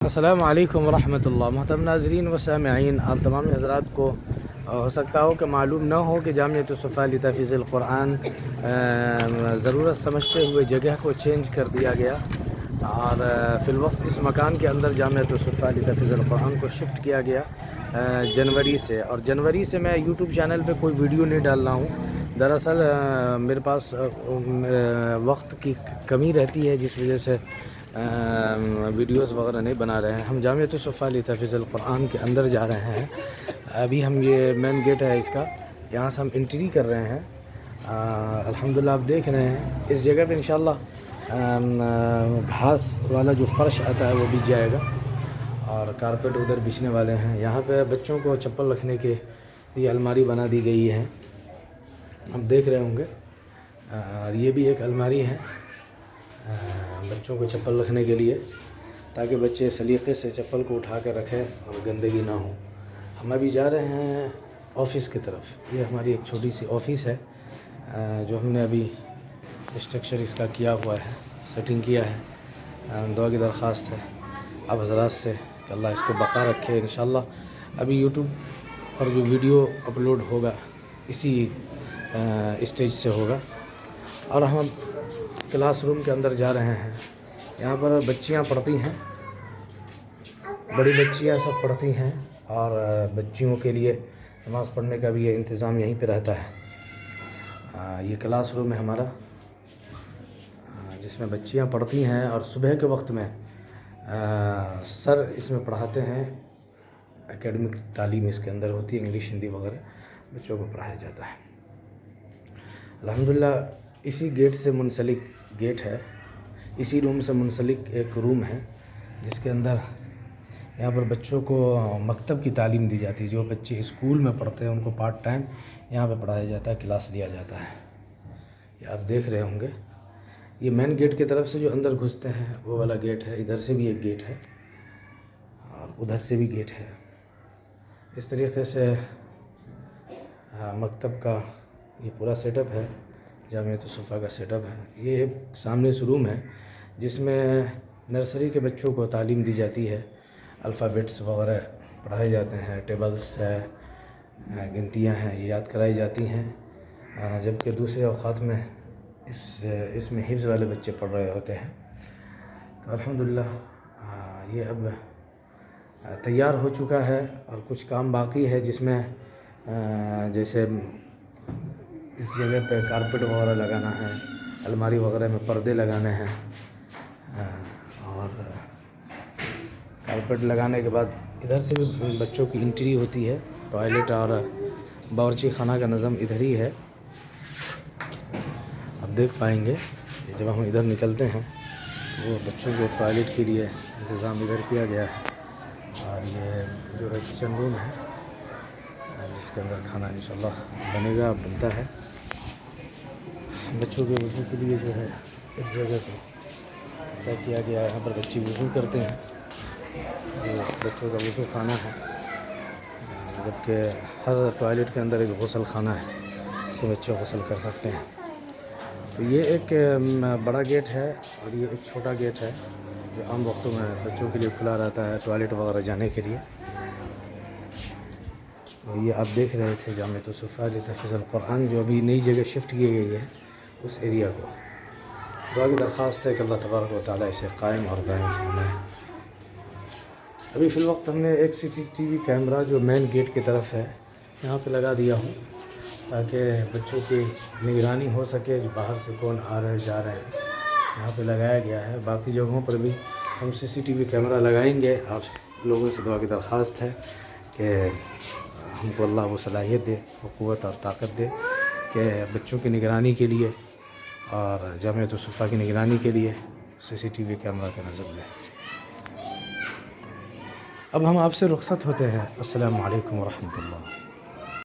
السلام علیکم ورحمۃ اللہ۔ محترم ناظرین و سامعین، آپ تمام حضرات کو ہو سکتا ہو کہ معلوم نہ ہو کہ جامعۃ الصفا لتحفیظ القرآن ضرورت سمجھتے ہوئے جگہ کو چینج کر دیا گیا اور فی الوقت اس مکان کے اندر جامعۃ الصفا لتحفیظ القرآن کو شفٹ کیا گیا جنوری سے، اور جنوری سے میں یوٹیوب چینل پہ کوئی ویڈیو نہیں ڈال رہا ہوں۔ دراصل میرے پاس وقت کی کمی رہتی ہے، جس وجہ سے ویڈیوز وغیرہ نہیں بنا رہے ہیں۔ ہم جامعۃ الصفا لتحفیظ القرآن کے اندر جا رہے ہیں۔ ابھی ہم یہ مین گیٹ ہے اس کا، یہاں سے ہم انٹری کر رہے ہیں۔ الحمدللہ آپ دیکھ رہے ہیں اس جگہ پہ انشاءاللہ گھاس والا جو فرش آتا ہے وہ بچ جائے گا، اور کارپیٹ ادھر بچھنے والے ہیں۔ یہاں پہ بچوں کو چپل رکھنے کے لیے الماری بنا دی گئی ہے، آپ دیکھ رہے ہوں گے۔ یہ بھی ایک الماری ہے بچوں کو چپل رکھنے کے لیے، تاکہ بچے سلیقے سے چپل کو اٹھا کر رکھیں اور گندگی نہ ہو۔ ہم ابھی جا رہے ہیں آفس کی طرف۔ یہ ہماری ایک چھوٹی سی آفس ہے جو ہم نے ابھی اسٹرکچر اس کا کیا ہوا ہے، سیٹنگ کیا ہے۔ دعا کی درخواست ہے آپ حضرات سے کہ اللہ اس کو بقا رکھے انشاءاللہ۔ ابھی یوٹیوب پر جو ویڈیو اپلوڈ ہوگا اسی اسٹیج سے ہوگا، اور ہم کلاس روم کے اندر جا رہے ہیں۔ یہاں پر بچیاں پڑھتی ہیں، بڑی بچیاں سب پڑھتی ہیں، اور بچیوں کے لیے نماز پڑھنے کا بھی یہ انتظام یہیں پہ رہتا ہے۔ یہ کلاس روم ہے ہمارا جس میں بچیاں پڑھتی ہیں، اور صبح کے وقت میں سر اس میں پڑھاتے ہیں۔ اکیڈمک تعلیم اس کے اندر ہوتی ہے، انگلش ہندی وغیرہ بچوں کو پڑھایا جاتا ہے۔ الحمدللہ اسی گیٹ سے منسلک گیٹ ہے، اسی روم سے منسلک ایک روم ہے جس کے اندر یہاں پر بچوں کو مکتب کی تعلیم دی جاتی ہے۔ جو بچے اسکول میں پڑھتے ہیں ان کو پارٹ ٹائم یہاں پہ پڑھایا جاتا ہے، کلاس لیا جاتا ہے۔ یہ آپ دیکھ رہے ہوں گے، یہ مین گیٹ کی طرف سے جو اندر گھستے ہیں وہ والا گیٹ ہے۔ ادھر سے بھی ایک گیٹ ہے اور ادھر سے بھی گیٹ ہے۔ اس طریقے سے مکتب کا یہ پورا سیٹ اپ ہے، جامعۃ الصفا کا سیٹ اپ ہے۔ یہ ایک سامنے سے روم ہے جس میں نرسری کے بچوں کو تعلیم دی جاتی ہے، الفابیٹس وغیرہ پڑھائے جاتے ہیں، ٹیبلز ہے، گنتیاں ہیں، یہ یاد کرائی جاتی ہیں۔ جبکہ دوسرے اوقات میں اس میں حفظ والے بچے پڑھ رہے ہوتے ہیں۔ تو الحمدللہ یہ اب تیار ہو چکا ہے، اور کچھ کام باقی ہے جس میں جیسے اس جگہ پہ کارپیٹ وغیرہ لگانا ہے، الماری وغیرہ میں پردے لگانے ہیں، اور کارپیٹ لگانے کے بعد ادھر سے بھی بچوں کی انٹری ہوتی ہے۔ ٹوائلٹ اور باورچی خانہ کا نظم ادھر ہی ہے، آپ دیکھ پائیں گے کہ جب ہم ادھر نکلتے ہیں وہ بچوں کو ٹوائلٹ کے لیے انتظام ادھر کیا گیا ہے۔ اور یہ جو ہے کچن روم ہے جس کے اندر کھانا انشاءاللہ بنے گا، بنتا ہے۔ بچوں کے وضو کے لیے جو ہے اس جگہ کو طے کیا گیا ہے، یہاں پر بچے وضو کرتے ہیں۔ یہ بچوں کا وضو خانہ ہے، جبکہ ہر ٹوائلٹ کے اندر ایک غسل خانہ ہے، اس میں بچے غسل کر سکتے ہیں۔ تو یہ ایک بڑا گیٹ ہے، اور یہ ایک چھوٹا گیٹ ہے جو عام وقتوں میں بچوں کے لیے کھلا رہتا ہے ٹوائلٹ وغیرہ جانے کے لیے۔ یہ آپ دیکھ رہے تھے جامعۃ الصفا لتحفیظ القرآن جو ابھی نئی جگہ شفٹ کی گئی ہے اس ایریا کو۔ دعا کی درخواست ہے کہ اللہ تبارک و تعالیٰ اسے قائم اور دائم فرمائے۔ ابھی فی الوقت ہم نے ایک CCTV کیمرہ جو مین گیٹ کی طرف ہے یہاں پہ لگا دیا ہوں، تاکہ بچوں کی نگرانی ہو سکے، جو باہر سے کون آ رہے جا رہے ہیں یہاں پہ لگایا گیا ہے۔ باقی جگہوں پر بھی ہم CCTV کیمرہ لگائیں گے۔ آپ لوگوں سے دعا کی درخواست ہے کہ ہم کو اللہ وہ صلاحیت دے، وہ قوت اور طاقت دے کہ بچوں کی نگرانی کے لیے اور جامعۃ الصفا کی نگرانی کے لیے CCTV کیمرہ کا نظر دے۔ اب ہم آپ سے رخصت ہوتے ہیں۔ السلام علیکم ورحمۃ اللہ۔